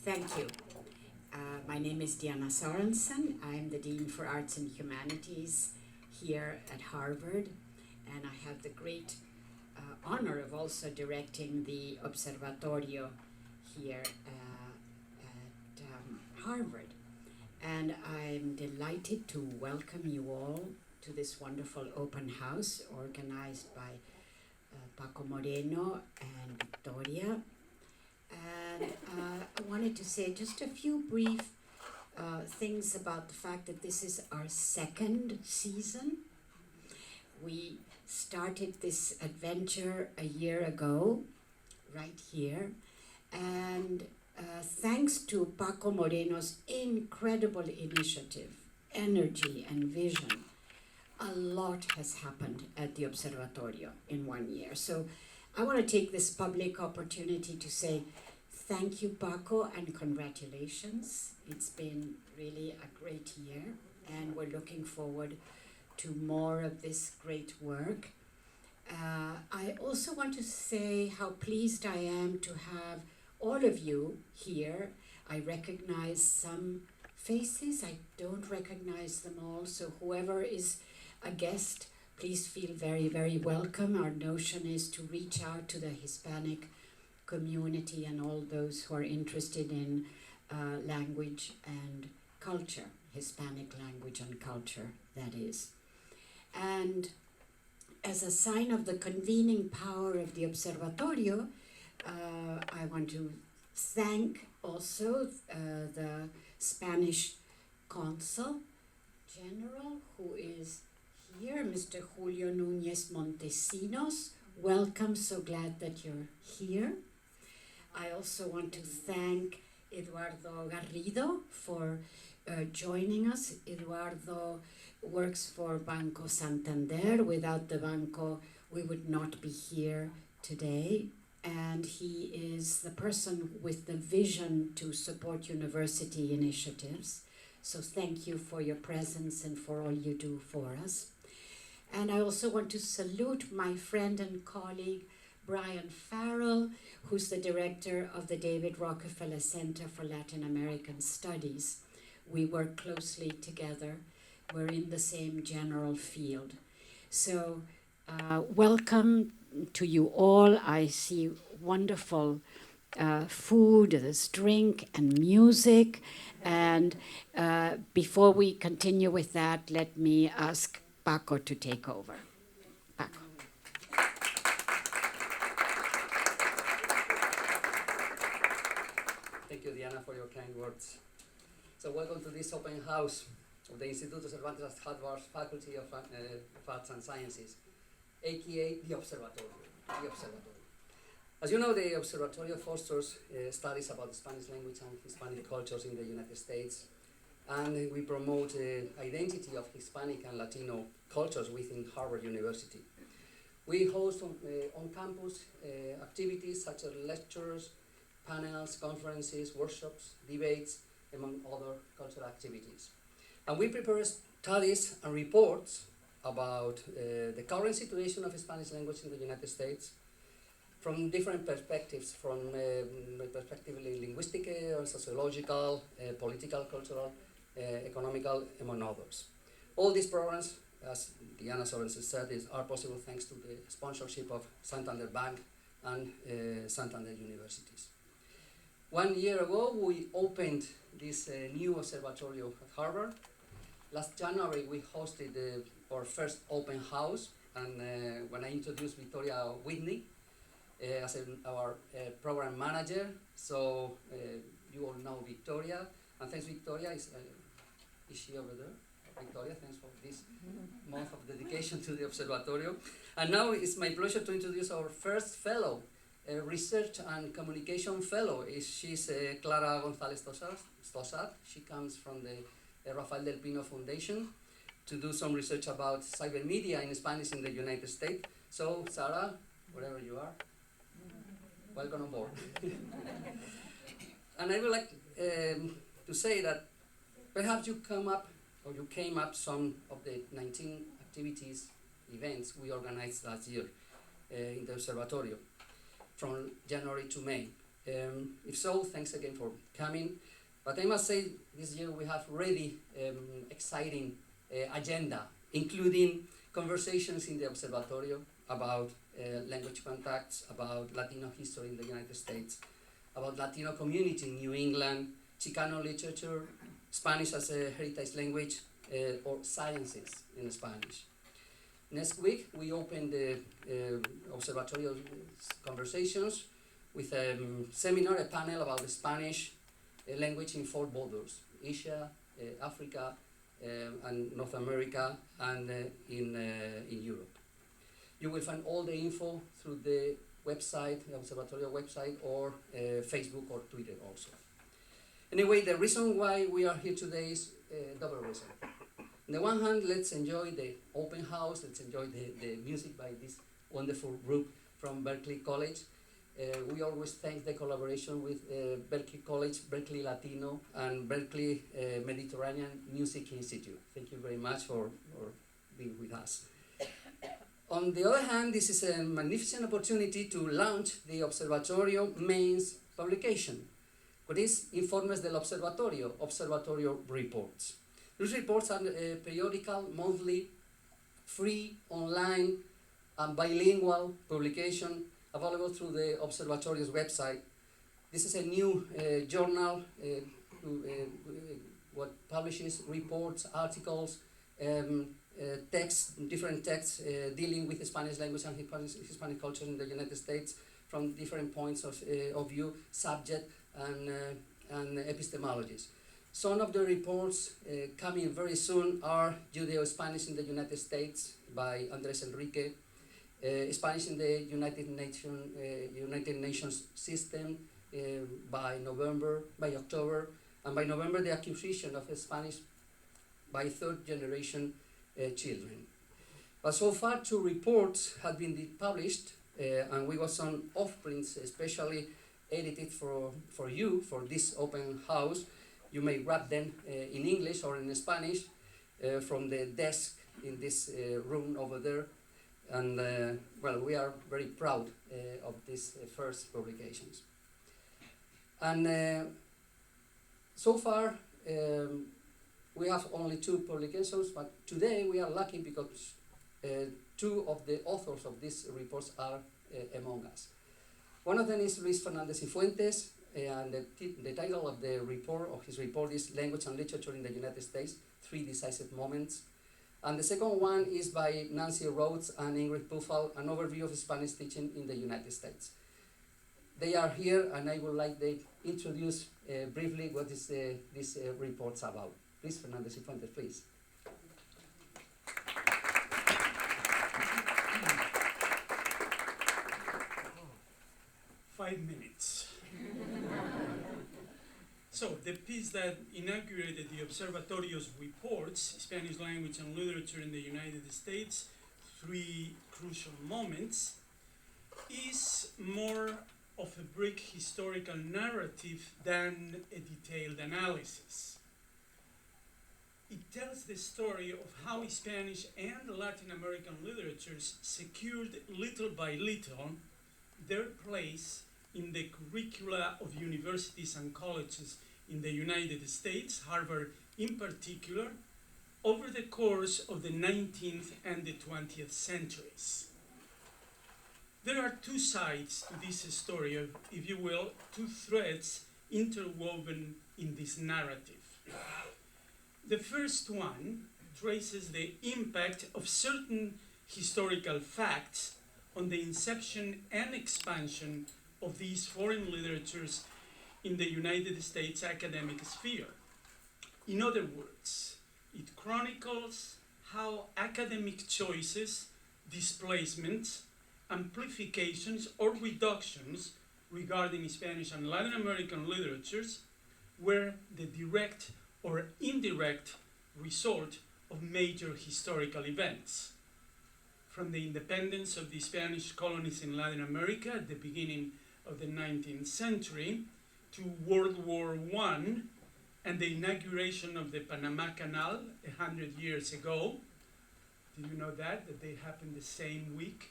Thank you. My name is Diana Sorensen. I'm the Dean for Arts and Humanities here at Harvard, and I have the great honor of also directing the Observatorio here at Harvard. And I'm delighted to welcome you all to this wonderful open house organized by Paco Moreno and Victoria. And I wanted to say just a few brief things about the fact that this is our second season. We started this adventure a year ago, right here, and thanks to Paco Moreno's incredible initiative, energy, and vision, a lot has happened at the Observatorio in 1 year. So I want to take this public opportunity to say thank you, Paco, and congratulations. It's been really a great year, and we're looking forward to more of this great work. I also want to say how pleased I am to have all of you here. I recognize some faces, I don't recognize them all, so whoever is a guest, please feel very, very welcome. Our notion is to reach out to the Hispanic community and all those who are interested in language and culture, Hispanic language and culture, that is. And as a sign of the convening power of the Observatorio, I want to thank also the Spanish Consul General, who is here, Mr. Julio Núñez Montesinos. Welcome, so glad that you're here. I also want to thank Eduardo Garrido for joining us. Eduardo works for Banco Santander. Without the Banco, we would not be here today. And he is the person with the vision to support university initiatives. So thank you for your presence and for all you do for us. And I also want to salute my friend and colleague, Brian Farrell, who's the director of the David Rockefeller Center for Latin American Studies. We work closely together. We're in the same general field. So welcome to you all. I see wonderful food, there's drink and music. And before we continue with that, let me ask Paco to take over. Paco. Thank you, Diana, for your kind words. So welcome to this open house of the Instituto Cervantes at Harvard's Faculty of Arts and Sciences, aka the Observatorio. As you know, the Observatorio fosters studies about the Spanish language and Hispanic cultures in the United States, and we promote the identity of Hispanic and Latino cultures within Harvard University. We host on campus activities such as lectures, panels, conferences, workshops, debates, among other cultural activities. And we prepare studies and reports about the current situation of Spanish language in the United States from different perspectives, from perspective linguistic, sociological, political, cultural, economical, among others. All these programs, as Diana Sorensen said, are possible thanks to the sponsorship of Santander Bank and Santander Universities. 1 year ago, we opened this new observatory at Harvard. Last January, we hosted our first open house, and when I introduced Victoria Whitney as our program manager, so you all know Victoria, and thanks Victoria, is she over there? Victoria, thanks for this month of dedication to the Observatorio. And now it's my pleasure to introduce our first fellow, Research and Communication Fellow. She's Clara González Tosat. She comes from the Rafael del Pino Foundation to do some research about cyber media in Spanish in the United States. So, Sarah, wherever you are, welcome on board. And I would like to say that perhaps you came up some of the 19 activities, events we organized last year in the Observatorio from January to May. If so, thanks again for coming. But I must say, this year we have really exciting agenda, including conversations in the Observatorio about language contacts, about Latino history in the United States, about Latino community in New England, Chicano literature, Spanish as a heritage language, or sciences in Spanish. Next week, we open the Observatorio conversations with a seminar, a panel about the Spanish language in 4 borders: Asia, Africa, and North America, and in Europe. You will find all the info through the website, the Observatorio website, or Facebook or Twitter also. Anyway, the reason why we are here today is double reason. On the one hand, let's enjoy the open house, let's enjoy the music by this wonderful group from Berkeley College. We always thank the collaboration with Berkeley College, Berkeley Latino, and Berkeley Mediterranean Music Institute. Thank you very much for being with us. On the other hand, this is a magnificent opportunity to launch the Observatorio mains publication. What is Informes del Observatorio, Observatorio Reports. These reports are periodical, monthly, free, online, and bilingual publication available through the Observatorio's website. This is a new journal what publishes reports, articles, texts, different texts dealing with the Spanish language and Hispanic culture in the United States from different points of view, subject, and epistemologies. Some of the reports coming very soon are Judeo-Spanish in the United States by Andres Enrique, Spanish in the United Nations system by October, and by November the acquisition of Spanish by 3rd generation children. But so far 2 reports have been published, and we got some off-prints especially edited for you, for this open house. You may grab them in English or in Spanish from the desk in this room over there. And well, we are very proud of these first publications. And so far, we have only 2 publications, but today we are lucky because 2 of the authors of these reports are among us. One of them is Luis Fernandez y Fuentes, and the title of his report is Language and Literature in the United States, 3 Decisive Moments. And the second one is by Nancy Rhodes and Ingrid Buffal, an overview of Spanish teaching in the United States. They are here, and I would like to introduce briefly what is this report's about. Luis Fernandez y Fuentes, please. 5 minutes. So, the piece that inaugurated the Observatorio's reports, Spanish language and literature in the United States, 3 crucial moments, is more of a brief historical narrative than a detailed analysis. It tells the story of how Spanish and Latin American literatures secured little by little their place in the curricula of universities and colleges in the United States, Harvard in particular, over the course of the 19th and the 20th centuries. There are 2 sides to this story, if you will, 2 threads interwoven in this narrative. The first one traces the impact of certain historical facts on the inception and expansion of these foreign literatures in the United States academic sphere. In other words, it chronicles how academic choices, displacements, amplifications, or reductions regarding Spanish and Latin American literatures were the direct or indirect result of major historical events. From the independence of the Spanish colonies in Latin America at the beginning of the 19th century to World War I and the inauguration of the Panama Canal 100 years ago. Did you know that they happened the same week?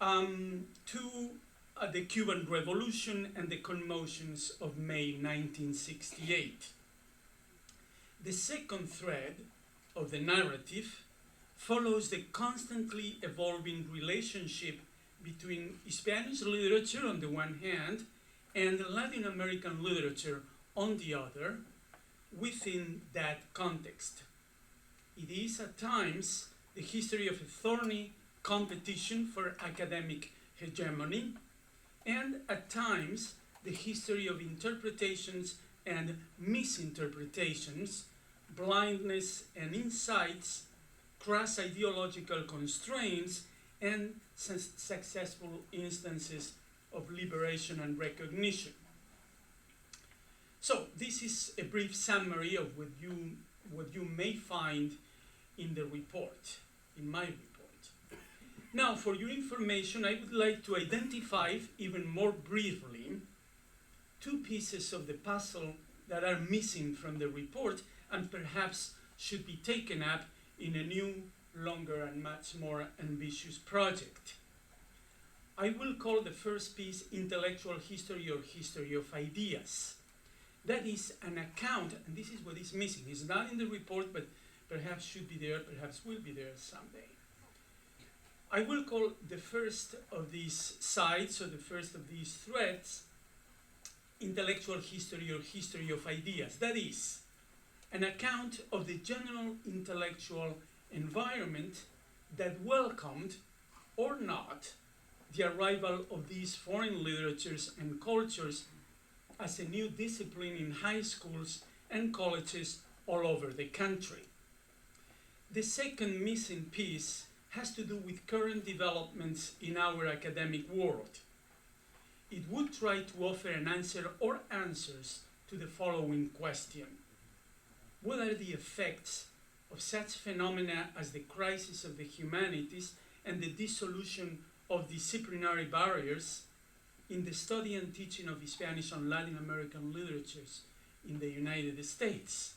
To the Cuban Revolution and the commotions of May 1968. The second thread of the narrative follows the constantly evolving relationship between Spanish literature on the one hand and Latin American literature on the other within that context. It is at times the history of a thorny competition for academic hegemony, and at times the history of interpretations and misinterpretations, blindness and insights, crass ideological constraints, and successful instances of liberation and recognition. So this is a brief summary of what you may find in the report, in my report. Now, for your information, I would like to identify even more briefly two pieces of the puzzle that are missing from the report and perhaps should be taken up in a new, longer, and much more ambitious project. I will call the first piece intellectual history or history of ideas. That is an account, and this is what is missing. It's not in the report, but perhaps should be there, perhaps will be there someday. I will call the first of these sides, or the first of these threads, intellectual history or history of ideas. That is, an account of the general intellectual environment that welcomed, or not, the arrival of these foreign literatures and cultures as a new discipline in high schools and colleges all over the country. The second missing piece has to do with current developments in our academic world. It would try to offer an answer or answers to the following question. What are the effects of such phenomena as the crisis of the humanities and the dissolution of disciplinary barriers in the study and teaching of Spanish and Latin American literatures in the United States?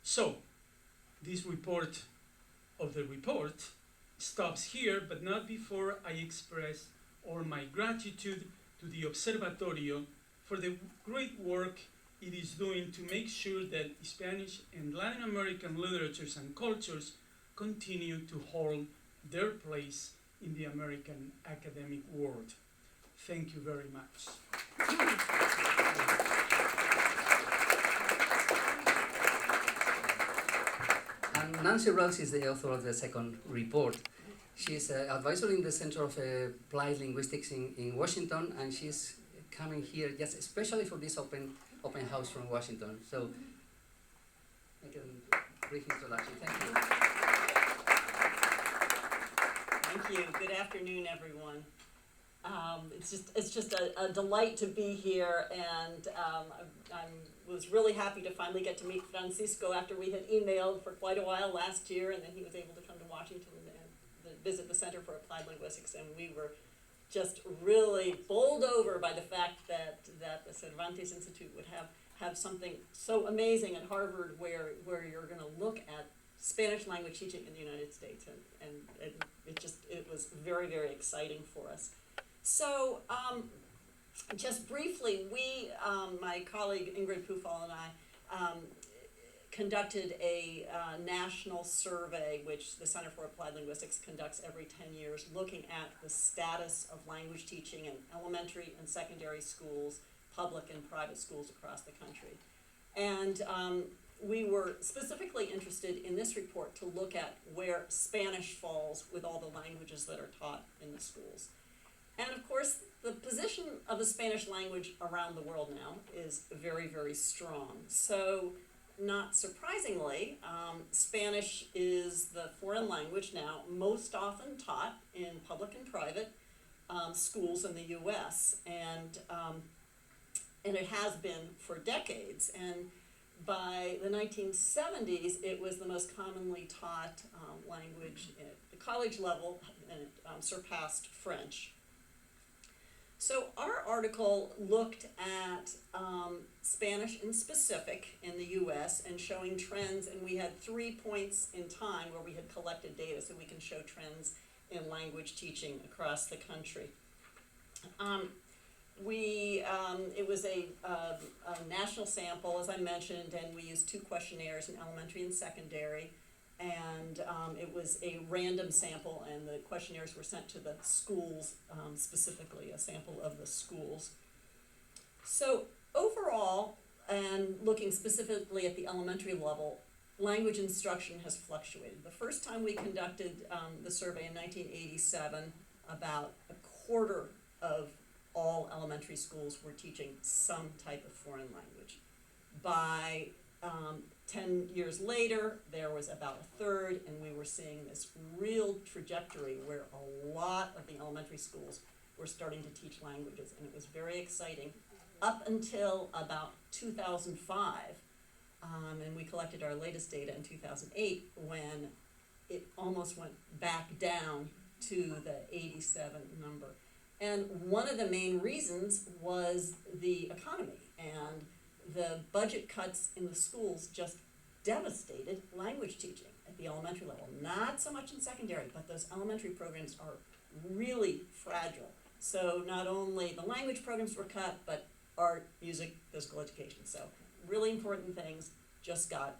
So, this report of the report stops here, but not before I express all my gratitude to the Observatorio for the great work it is doing to make sure that Spanish and Latin American literatures and cultures continue to hold their place in the American academic world. Thank you very much. And Nancy Rose is the author of the second report. She's an advisor in the Center of Applied Linguistics in Washington, and she's coming here just especially for this open house from Washington. So, make a brief introduction. Thank you. Thank you. Good afternoon, everyone. It's just a delight to be here, and I was really happy to finally get to meet Francisco after we had emailed for quite a while last year, and then he was able to come to Washington and visit the Center for Applied Linguistics, and we were just really bowled over by the fact that the Cervantes Institute would have something so amazing at Harvard where you're going to look at Spanish language teaching in the United States, and it was very, very exciting for us. So just briefly, my colleague Ingrid Pufall and I conducted a national survey, which the Center for Applied Linguistics conducts every 10 years, looking at the status of language teaching in elementary and secondary schools, public and private schools across the country. And we were specifically interested in this report to look at where Spanish falls with all the languages that are taught in the schools. And of course, the position of the Spanish language around the world now is very, very strong. So, not surprisingly, Spanish is the foreign language now most often taught in public and private schools in the U.S. And it has been for decades. And by the 1970s, it was the most commonly taught language at the college level, and it surpassed French. So our article looked at Spanish in specific in the U.S. and showing trends, and we had 3 points in time where we had collected data so we can show trends in language teaching across the country. It was a national sample, as I mentioned, and we used 2 questionnaires in elementary and secondary. And it was a random sample, and the questionnaires were sent to the schools, specifically a sample of the schools. So overall, and looking specifically at the elementary level, language instruction has fluctuated. The first time we conducted the survey in 1987, about a quarter of all elementary schools were teaching some type of foreign language. By 10 years later, there was about a third, and we were seeing this real trajectory where a lot of the elementary schools were starting to teach languages, and it was very exciting up until about 2005, and we collected our latest data in 2008 when it almost went back down to the 87 number. And one of the main reasons was the economy, and the budget cuts in the schools just devastated language teaching at the elementary level. Not so much in secondary, but those elementary programs are really fragile. So not only the language programs were cut, but art, music, physical education. So really important things just got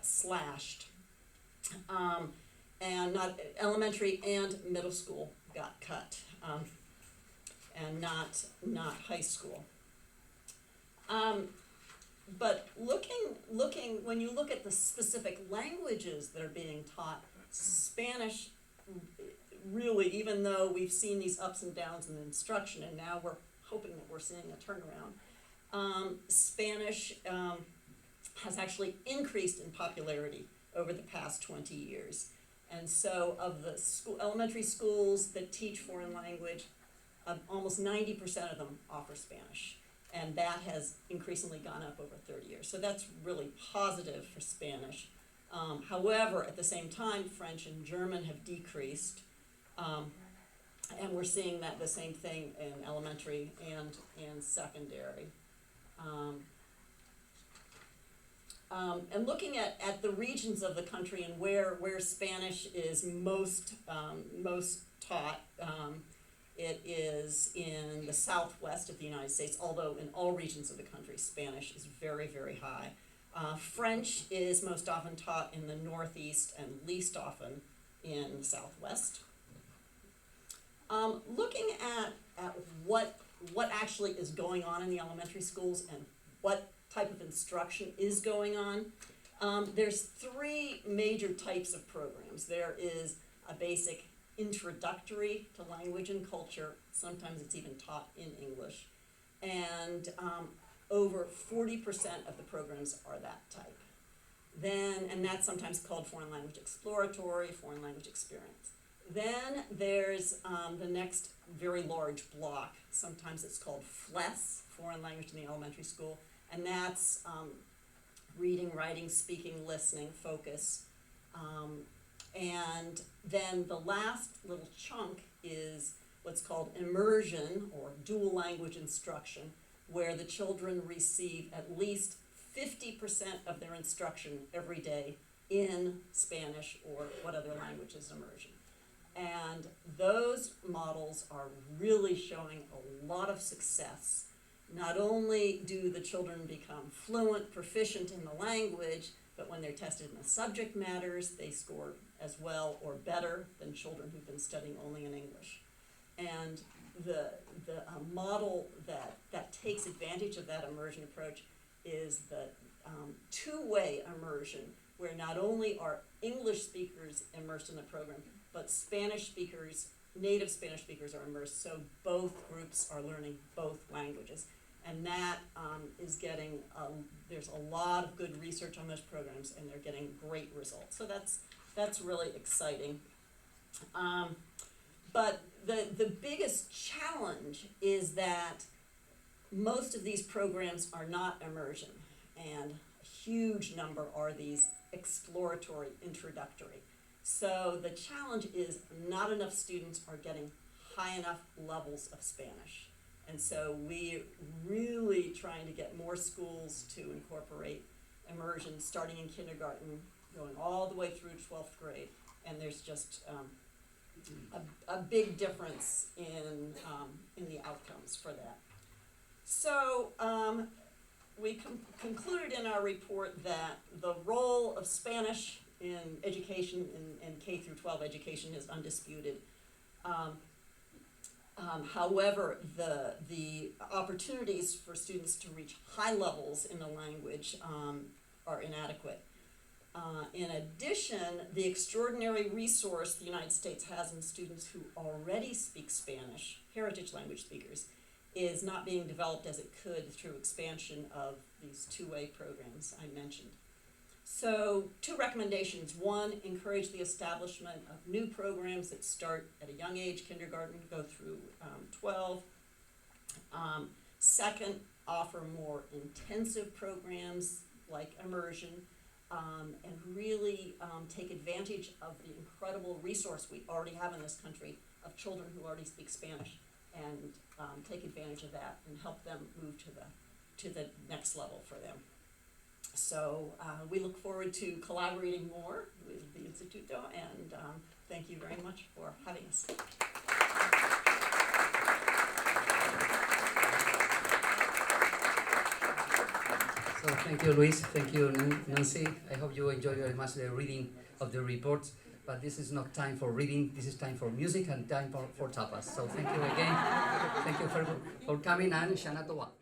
slashed. And not elementary and middle school got cut, and not high school. But looking, when you look at the specific languages that are being taught, Spanish really, even though we've seen these ups and downs in instruction, and now we're hoping that we're seeing a turnaround, Spanish has actually increased in popularity over the past 20 years. And so of the elementary schools that teach foreign language, almost 90% of them offer Spanish. And that has increasingly gone up over 30 years. So that's really positive for Spanish. However, at the same time, French and German have decreased. And we're seeing that the same thing in elementary and secondary. And looking at the regions of the country and where Spanish is most taught, it is in the southwest of the United States, although in all regions of the country, Spanish is very, very high. French is most often taught in the northeast and least often in the southwest. Looking at what actually is going on in the elementary schools and what type of instruction is going on, there's 3 major types of programs. There is a basic introductory to language and culture. Sometimes it's even taught in English. And over 40% of the programs are that type. And that's sometimes called foreign language exploratory, foreign language experience. Then there's the next very large block. Sometimes it's called FLES, foreign language in the elementary school. And that's reading, writing, speaking, listening, focus. And then the last little chunk is what's called immersion or dual language instruction, where the children receive at least 50% of their instruction every day in Spanish or what other language is immersion. And those models are really showing a lot of success. Not only do the children become fluent, proficient in the language, but when they're tested in the subject matters, they score as well or better than children who've been studying only in English. And the model that takes advantage of that immersion approach is the 2-way immersion, where not only are English speakers immersed in the program, but Spanish speakers, native Spanish speakers are immersed, so both groups are learning both languages. And that is getting, there's a lot of good research on those programs, and they're getting great results. So that's really exciting. But the biggest challenge is that most of these programs are not immersion, and a huge number are these exploratory, introductory. So the challenge is not enough students are getting high enough levels of Spanish. And so we're really trying to get more schools to incorporate immersion, starting in kindergarten, going all the way through 12th grade. And there's just a big difference in the outcomes for that. So we concluded in our report that the role of Spanish in education, in K through 12 education, is undisputed. However, the opportunities for students to reach high levels in the language are inadequate. In addition, the extraordinary resource the United States has in students who already speak Spanish, heritage language speakers, is not being developed as it could through expansion of these two-way programs I mentioned. So, two recommendations. One, encourage the establishment of new programs that start at a young age, kindergarten, go through 12. Second, offer more intensive programs like immersion, and really take advantage of the incredible resource we already have in this country of children who already speak Spanish, and take advantage of that and help them move to the next level for them. So we look forward to collaborating more with the Instituto, and thank you very much for having us. So thank you, Luis. Thank you, Nancy. I hope you enjoy very much the reading of the report. But this is not time for reading. This is time for music and time for tapas. So thank you again. Thank you for coming, and Shana Tova.